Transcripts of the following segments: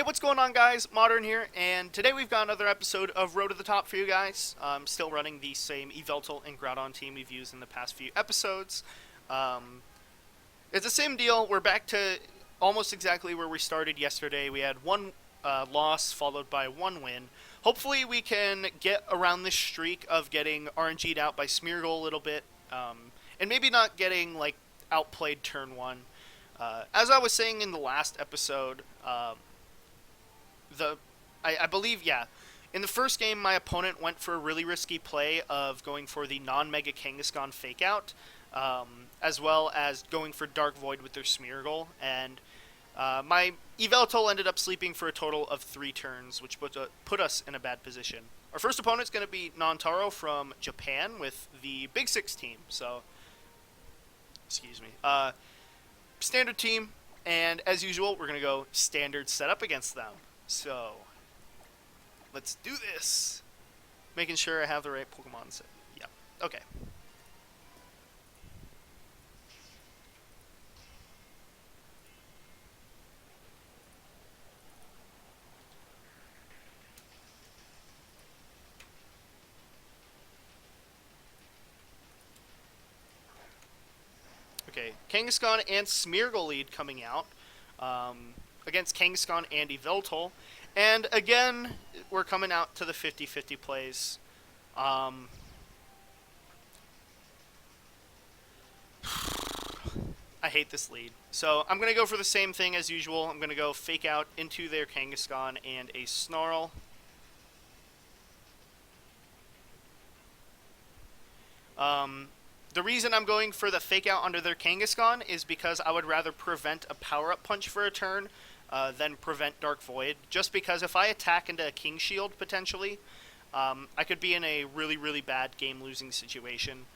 what's going on, guys? Modern here, and today we've got another episode of Road to the Top for you guys. I'm still running the same Eveltal and Groudon team we've used in the past few episodes. It's the same deal. We're back to almost exactly where we started yesterday. We had one loss followed by one win. Hopefully we can get around this streak of getting RNG'd out by Smeargle a little bit, and maybe not getting like outplayed turn one. As I was saying in the last episode, I believe, in the first game, my opponent went for a really risky play of going for the non-Mega Kangaskhan fake-out, as well as going for Dark Void with their Smeargle, and my Eveltal ended up sleeping for a total of 3 turns, which put us in a bad position. Our first opponent's going to be Nantaro from Japan with the Big Six team, so, excuse me, standard team, and as usual, we're going to go standard setup against them. So, let's do this. Making sure I have the right Pokemon set. Yeah, okay. Okay, Kangaskhan and Smeargle lead coming out against Kangaskhan and Eveltal. And again, we're coming out to the 50-50 plays. I hate this lead. So I'm going to go for the same thing as usual. I'm going to go fake out into their Kangaskhan and a Snarl. The reason I'm going for the fake out under their Kangaskhan is because I would rather prevent a power-up punch for a turn than prevent Dark Void. Just because if I attack into a King Shield, potentially, I could be in a really, really bad game-losing situation.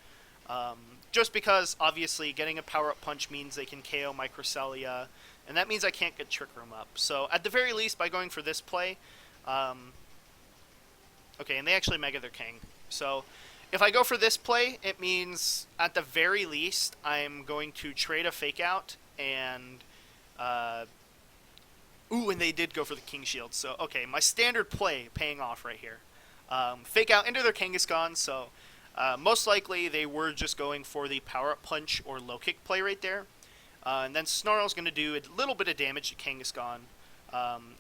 Just because, obviously, getting a power-up punch means they can KO my Cresselia, and that means I can't get Trick Room up. So, at the very least, by going for this play... okay, and they actually Mega their King. So... if I go for this play, it means, at the very least, I'm going to trade a Fake Out, and, ooh, and they did go for the King Shield, so, okay, my standard play paying off right here. Fake Out into their Kangaskhan, so, most likely they were just going for the Power-Up Punch or Low Kick play right there. And then Snarl's going to do a little bit of damage to Kangaskhan.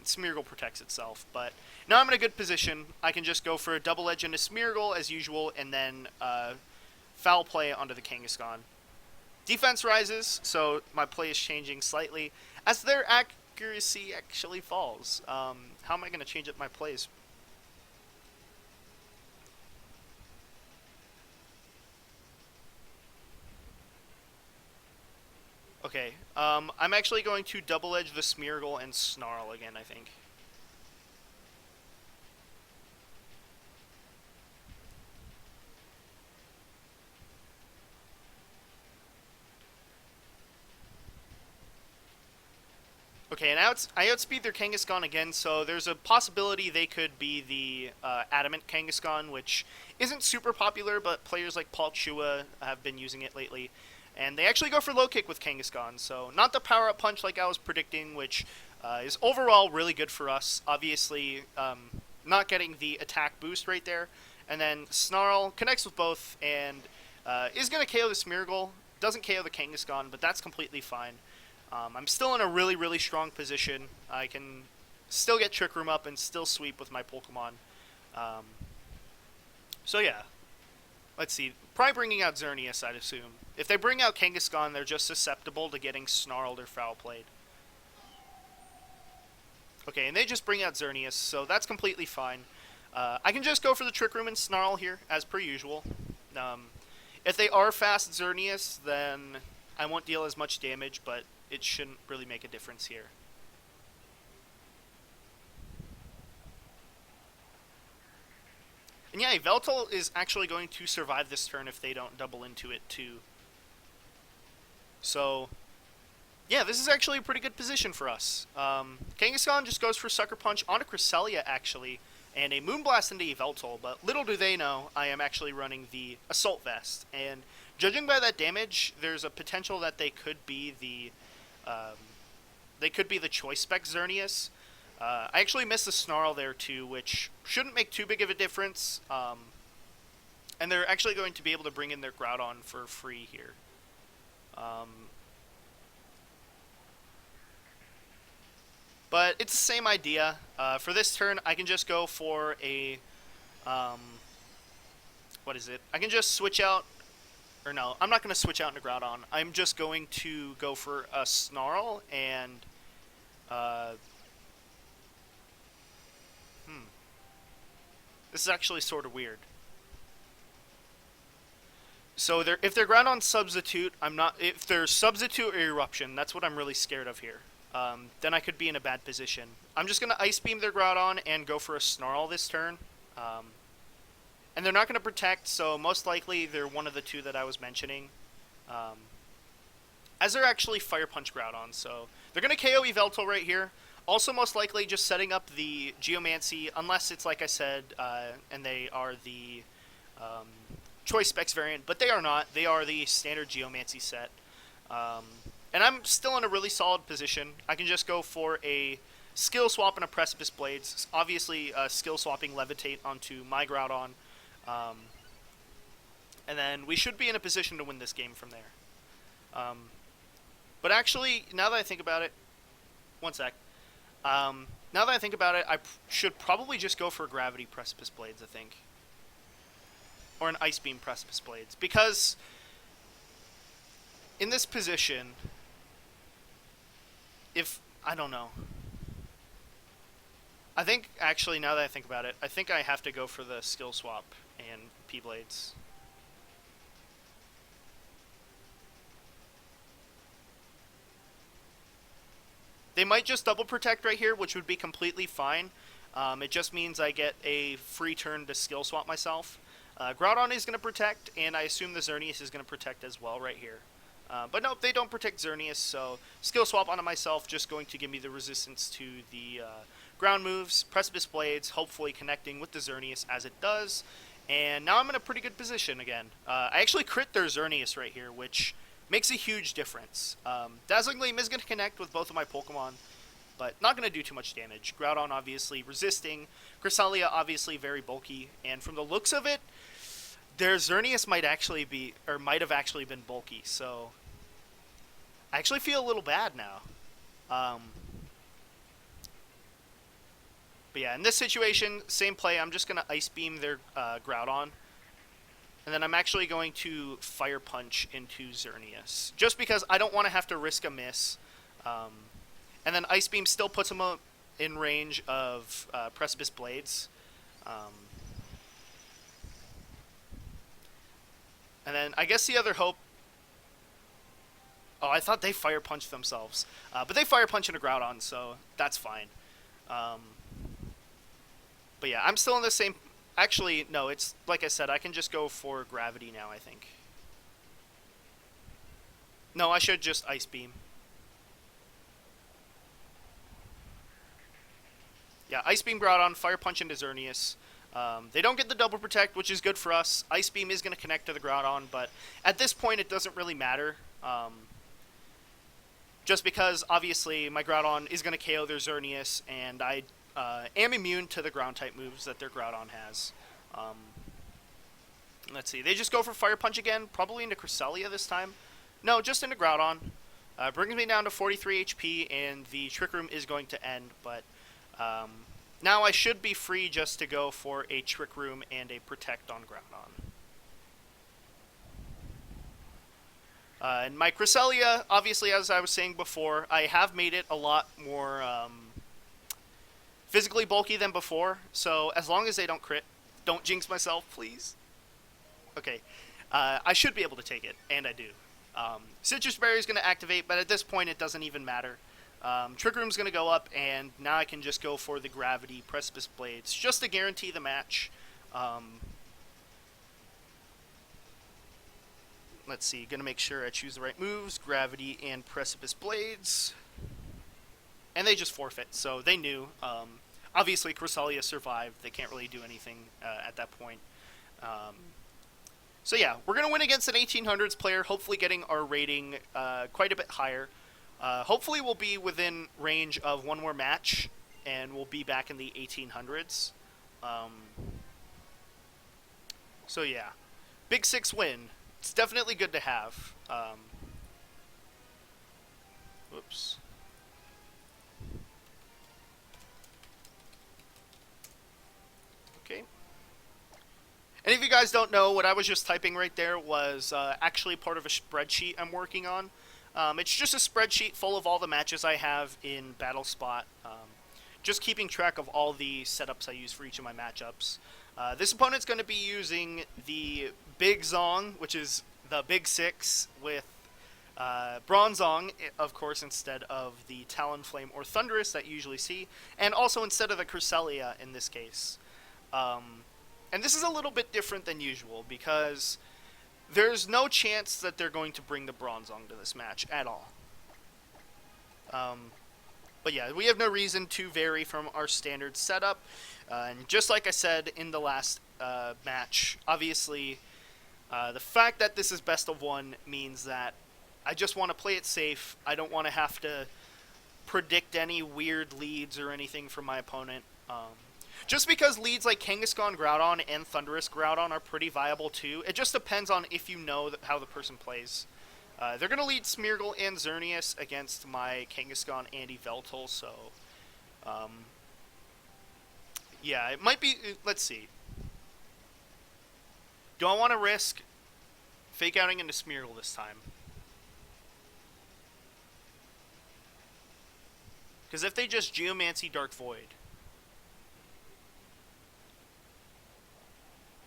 Smeargle protects itself, but now I'm in a good position. I can just go for a double edge into Smeargle as usual, and then foul play onto the Kangaskhan. Defense rises, so my play is changing slightly as their accuracy actually falls. How am I going to change up my plays? Okay, I'm actually going to double edge the Smeargle and Snarl again, I think. Okay, and I outspeed their Kangaskhan again, so there's a possibility they could be the Adamant Kangaskhan, which isn't super popular, but players like Paul Chua have been using it lately. And they actually go for low kick with Kangaskhan, so not the power-up punch like I was predicting, which is overall really good for us. Obviously, not getting the attack boost right there. And then Snarl connects with both and is going to KO the Smeargle. Doesn't KO the Kangaskhan, but that's completely fine. I'm still in a really, really strong position. I can still get Trick Room up and still sweep with my Pokemon. So yeah. Let's see. Probably bringing out Xerneas, I'd assume. If they bring out Kangaskhan, they're just susceptible to getting snarled or foul played. Okay, and they just bring out Xerneas, so that's completely fine. I can just go for the Trick Room and Snarl here, as per usual. If they are fast Xerneas, then I won't deal as much damage, but it shouldn't really make a difference here. And yeah, Eveltal is actually going to survive this turn if they don't double into it too. So, yeah, this is actually a pretty good position for us. Kangaskhan just goes for Sucker Punch onto Cresselia, actually, and a Moonblast into Eveltal, but little do they know I am actually running the Assault Vest. And judging by that damage, there's a potential that they could be the Choice Spec Xerneas. I actually missed the Snarl there too, which shouldn't make too big of a difference. And they're actually going to be able to bring in their Groudon for free here. But it's the same idea. For this turn, I can just go for a... what is it? I can just switch out... Or no, I'm not going to switch out into Groudon. I'm just going to go for a Snarl and... This is actually sort of weird. So if they're Groudon Substitute, I'm not... If they're Substitute or Eruption, that's what I'm really scared of here. Then I could be in a bad position. I'm just going to Ice Beam their Groudon and go for a Snarl this turn. And they're not going to Protect, so most likely they're one of the two that I was mentioning. As they're actually Fire Punch Groudon, so they're going to KO Yveltal right here. Also most likely just setting up the Geomancy, unless it's like I said, and they are the Choice Specs variant, but they are not. They are the standard Geomancy set. And I'm still in a really solid position. I can just go for a Skill Swap and a Precipice Blades. Obviously, Skill Swapping Levitate onto my Groudon. And then we should be in a position to win this game from there. But actually, now that I think about it... One sec. Now that I think about it, I should probably just go for Gravity Precipice Blades, I think. Or an Ice Beam Precipice Blades. Because in this position, if... I don't know. I think, actually, now that I think about it, I think I have to go for the Skill Swap and P-Blades. They might just double protect right here, which would be completely fine. It just means I get a free turn to skill swap myself. Groudon is going to protect, and I assume the Xerneas is going to protect as well right here. But nope, they don't protect Xerneas, so skill swap onto myself, just going to give me the resistance to the ground moves. Precipice Blades, hopefully connecting with the Xerneas as it does. And now I'm in a pretty good position again. I actually crit their Xerneas right here, which... makes a huge difference. Dazzling Gleam is going to connect with both of my Pokemon, but not going to do too much damage. Groudon obviously resisting. Cresselia obviously very bulky, and from the looks of it, their Xerneas might have actually been bulky, so I actually feel a little bad now. But yeah, in this situation, same play. I'm just going to Ice Beam their Groudon. And then I'm actually going to Fire Punch into Xerneas. Just because I don't want to have to risk a miss. And then Ice Beam still puts him in range of Precipice Blades. And then I guess the other hope... Oh, I thought they Fire Punched themselves. But they Fire Punch into Groudon, so that's fine. But yeah, I'm still in the same... Actually, no, it's, like I said, I can just go for Gravity now, I think. No, I should just Ice Beam. Yeah, Ice Beam Groudon, Fire Punch into Xerneas. They don't get the double protect, which is good for us. Ice Beam is going to connect to the Groudon, but at this point it doesn't really matter. Just because, obviously, my Groudon is going to KO their Xerneas, and I... am immune to the ground-type moves that their Groudon has. Let's see. They just go for Fire Punch again, probably into Cresselia this time. No, just into Groudon. Brings me down to 43 HP, and the Trick Room is going to end, but now I should be free just to go for a Trick Room and a Protect on Groudon. And my Cresselia, obviously, as I was saying before, I have made it a lot more... physically bulky than before, so as long as they don't crit, don't jinx myself, please. Okay, I should be able to take it, and I do. Citrus Berry is going to activate, but at this point it doesn't even matter. Trick Room's going to go up, and now I can just go for the Gravity Precipice Blades, just to guarantee the match. Let's see, going to make sure I choose the right moves, Gravity and Precipice Blades. And they just forfeit, so they knew. Obviously, Cresselia survived. They can't really do anything at that point. So yeah, we're going to win against an 1800s player, hopefully getting our rating quite a bit higher. Hopefully we'll be within range of one more match, and we'll be back in the 1800s. Um, so yeah, Big 6 win. It's definitely good to have. Whoops. Okay. And if you guys don't know, what I was just typing right there was actually part of a spreadsheet I'm working on. It's just a spreadsheet full of all the matches I have in BattleSpot. Just keeping track of all the setups I use for each of my matchups. This opponent's going to be using the Big Zong, which is the Big 6 with Bronzong, of course, instead of the Talonflame or Thunderous that you usually see, and also instead of the Cresselia in this case. And this is a little bit different than usual because there's no chance that they're going to bring the Bronzong to this match at all. But yeah, we have no reason to vary from our standard setup. And just like I said in the last match, obviously, the fact that this is best of one means that I just want to play it safe. I don't want to have to predict any weird leads or anything from my opponent. Just because leads like Kangaskhan Groudon and Thundurus Groudon are pretty viable too. It just depends on if you know how the person plays. They're going to lead Smeargle and Xerneas against my Kangaskhan and Yveltal, so... yeah, it might be... Let's see. Do I want to risk Fake Outing into Smeargle this time? Because if they just Geomancy Dark Void...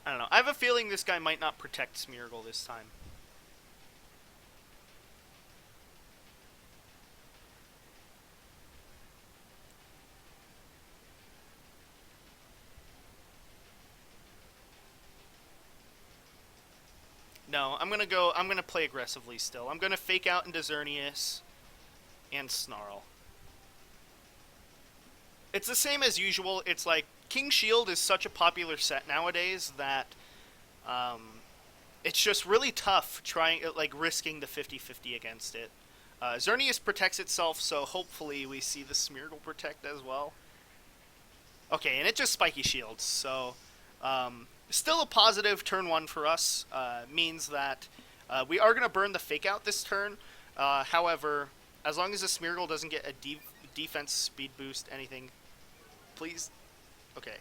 I don't know. I have a feeling this guy might not protect Smeargle this time. No, I'm gonna play aggressively still. I'm gonna Fake Out into Xerneas and Snarl. It's the same as usual. It's like King Shield is such a popular set nowadays that it's just really tough risking the 50-50 against it. Xerneas protects itself, so hopefully we see the Smeargle protect as well. Okay, and it just Spiky Shields, so still a positive turn 1 for us. Means that we are going to burn the Fake Out this turn. However, as long as the Smeargle doesn't get a defense speed boost, anything, please. Okay.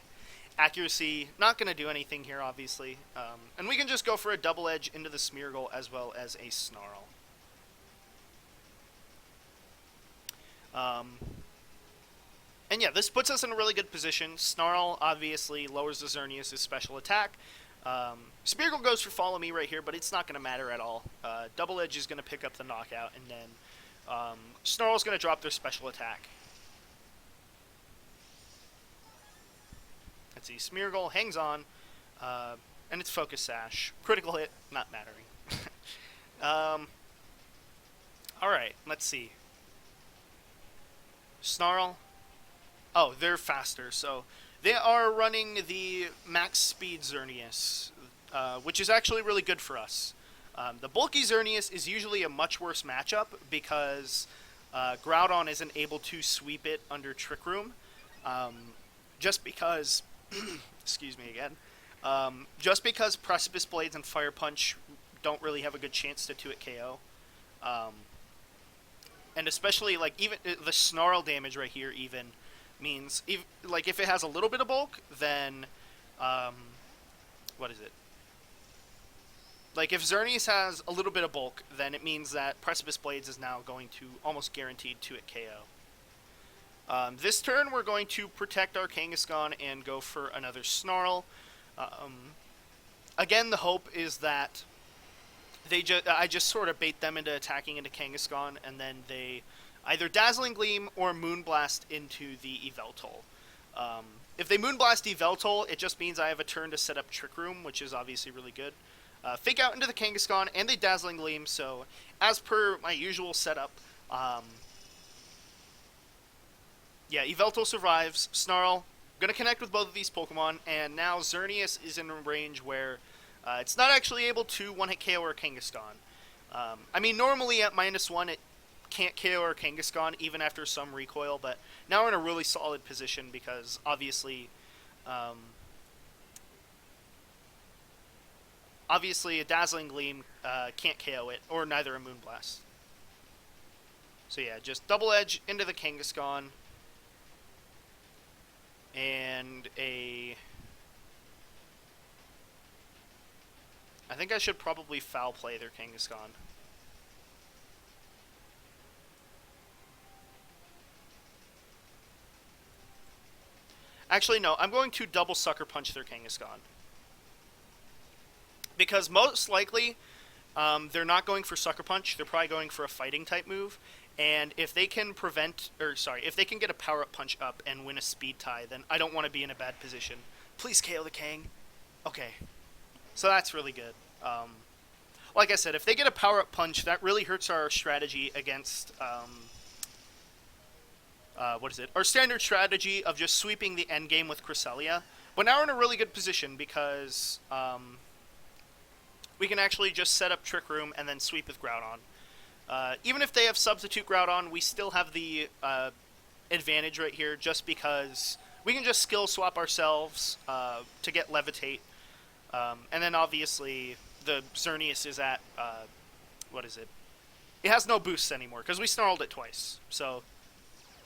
Accuracy, not going to do anything here, obviously. And we can just go for a Double Edge into the Smeargle as well as a Snarl. And yeah, this puts us in a really good position. Snarl obviously lowers the Xerneas' special attack. Smeargle goes for Follow Me right here, but it's not going to matter at all. Double Edge is going to pick up the knockout, and then Snarl's going to drop their special attack. Let's see, Smeargle hangs on, and it's Focus Sash. Critical hit, not mattering. Alright, let's see. Snarl. Oh, they're faster, so they are running the max speed Xerneas, which is actually really good for us. The bulky Xerneas is usually a much worse matchup because Groudon isn't able to sweep it under Trick Room, just because... excuse me again. Just because Precipice Blades and Fire Punch don't really have a good chance to 2-hit KO. And especially, like, even the Snarl damage right here even means, if it has a little bit of bulk, then, what is it? Like, if Xerneas has a little bit of bulk, then it means that Precipice Blades is now going to almost guaranteed 2-hit KO. This turn, we're going to protect our Kangaskhan and go for another Snarl. Again, the hope is that I just sort of bait them into attacking into Kangaskhan, and then they either Dazzling Gleam or Moonblast into the Yveltal. If they Moonblast Yveltal, it just means I have a turn to set up Trick Room, which is obviously really good. Fake Out into the Kangaskhan, and they Dazzling Gleam, so as per my usual setup, yeah, Yveltal survives. Snarl, going to connect with both of these Pokemon, and now Xerneas is in a range where it's not actually able to one-hit KO or Kangaskhan. I mean, normally at -1, it can't KO our Kangaskhan even after some recoil, but now we're in a really solid position because um, obviously a Dazzling Gleam can't KO it, or neither a Moonblast. So yeah, just double edge into the Kangaskhan, and a... I think I should probably foul play their Kangaskhan. Actually, no, I'm going to double Sucker Punch their Kangaskhan. Because most likely, they're not going for Sucker Punch, they're probably going for a fighting type move. And if they can if they can get a power-up punch up and win a speed tie, then I don't want to be in a bad position. Please KO the Kang. Okay. So that's really good. Like I said, if they get a power-up punch, that really hurts our strategy against, our standard strategy of just sweeping the endgame with Cresselia. But now we're in a really good position because, we can actually just set up Trick Room and then sweep with Groudon. Even if they have Substitute Groudon, we still have the advantage right here just because we can just skill swap ourselves to get Levitate. And then obviously the Xerneas is at, It has no boosts anymore because we snarled it twice. So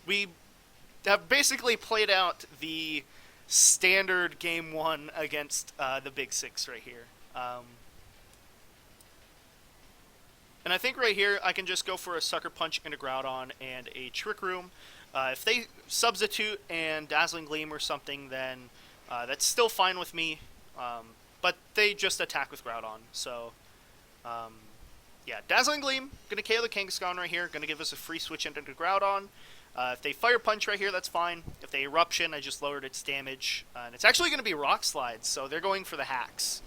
we have basically played out the standard game 1 against the Big Six right here. And I think right here I can just go for a Sucker Punch into Groudon and a Trick Room. If they Substitute and Dazzling Gleam or something, then that's still fine with me. But they just attack with Groudon. So, yeah, Dazzling Gleam, going to KO the Kangaskhan right here. Going to give us a free switch into Groudon. If they Fire Punch right here, that's fine. If they Eruption, I just lowered its damage. And it's actually going to be Rock Slides, so they're going for the hacks.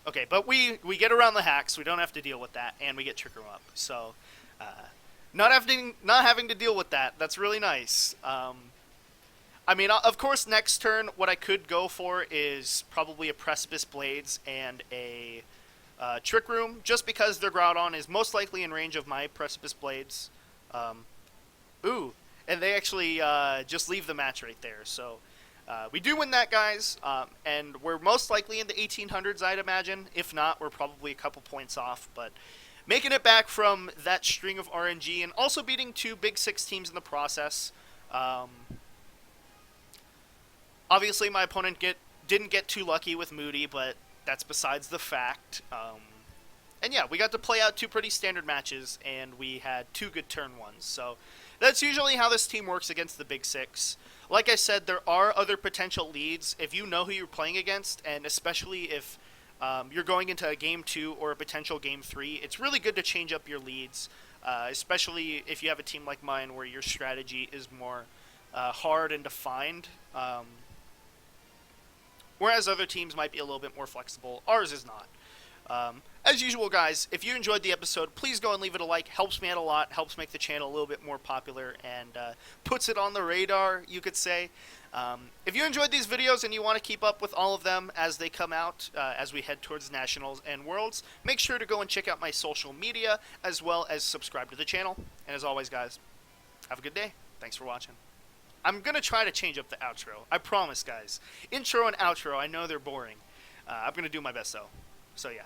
Okay, but we get around the hacks. We don't have to deal with that, and we get Trick Room up. So, not having to deal with that. That's really nice. I mean, of course, next turn, what I could go for is probably a Precipice Blades and a Trick Room, just because their Groudon is most likely in range of my Precipice Blades. And they actually just leave the match right there. So, we do win that, guys, and we're most likely in the 1800s, I'd imagine. If not, we're probably a couple points off, but making it back from that string of RNG and also beating 2 Big Six teams in the process. Obviously, my opponent didn't get too lucky with Moody, but that's besides the fact. And yeah, we got to play out 2 pretty standard matches, and we had 2 good turn ones. So that's usually how this team works against the Big Six. Like I said, there are other potential leads if you know who you're playing against, and especially if you're going into a Game 2 or a potential Game 3, it's really good to change up your leads, especially if you have a team like mine where your strategy is more hard and defined. Whereas other teams might be a little bit more flexible. Ours is not. As usual, guys, if you enjoyed the episode, please go and leave it a like. Helps me out a lot. Helps make the channel a little bit more popular and puts it on the radar, you could say. If you enjoyed these videos and you want to keep up with all of them as they come out, as we head towards Nationals and Worlds, make sure to go and check out my social media, as well as subscribe to the channel. And as always, guys, have a good day. Thanks for watching. I'm going to try to change up the outro. I promise, guys. Intro and outro, I know they're boring. I'm going to do my best, though. So, yeah.